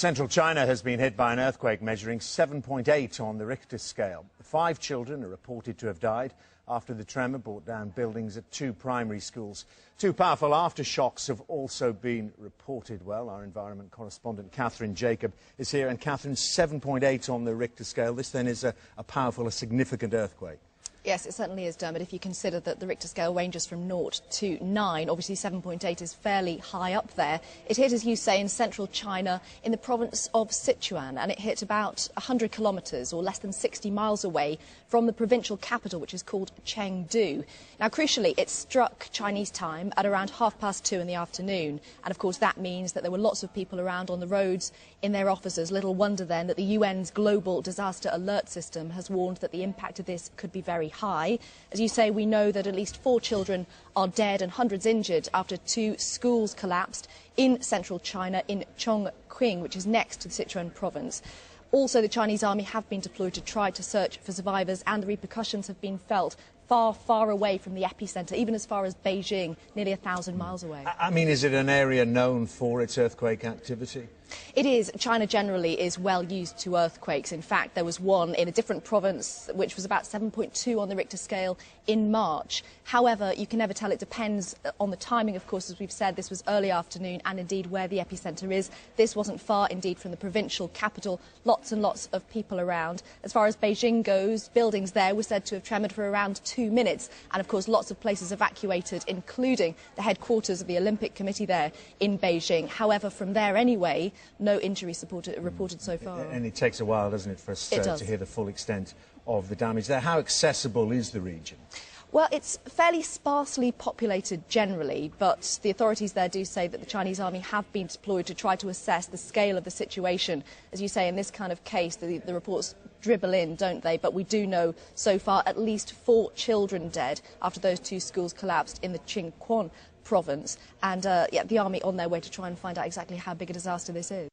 Central China has been hit by an earthquake measuring 7.8 on the Richter scale. 5 children are reported to have died after the tremor brought down buildings at 2 primary schools. 2 powerful aftershocks have also been reported. Well, our environment correspondent Catherine Jacob is here. And Catherine, 7.8 on the Richter scale. This then is a powerful, a significant earthquake. Yes, it certainly is, Dermot. If you consider that the Richter scale ranges from 0 to 9, obviously 7.8 is fairly high up there. It hit, as you say, in central China, in the province of Sichuan, and it hit about 100 kilometres, or less than 60 miles away from the provincial capital, which is called Chengdu. Now, crucially, it struck Chinese time at around 2:30 in the afternoon, and of course that means that there were lots of people around on the roads, in their offices. Little wonder then that the UN's global disaster alert system has warned that the impact of this could be very high. As you say, we know that at least 4 children are dead and hundreds injured after 2 schools collapsed in central China, in Chongqing, which is next to the Sichuan province. Also, the Chinese army have been deployed to try to search for survivors, and the repercussions have been felt far, far away from the epicentre, even as far as Beijing, nearly 1,000 miles away. I mean, is it an area known for its earthquake activity? It is. China generally is well used to earthquakes. In fact, there was one in a different province which was about 7.2 on the Richter scale in March. However, you can never tell. It depends on the timing, of course. As we've said, this was early afternoon, and indeed where the epicentre is. This wasn't far indeed from the provincial capital. Lots and lots of people around. As far as Beijing goes, buildings there were said to have tremored for around 2 minutes, and of course lots of places evacuated, including the headquarters of the Olympic Committee there in Beijing. However, from there anyway, no injuries reported so far. And it takes a while, doesn't it, for us to hear the full extent of the damage there. How accessible is the region? Well, it's fairly sparsely populated generally, but the authorities there do say that the Chinese army have been deployed to try to assess the scale of the situation. As you say, in this kind of case, the reports dribble in, don't they? But we do know so far at least 4 children dead after those 2 schools collapsed in the Sichuan province. And the army on their way to try and find out exactly how big a disaster this is.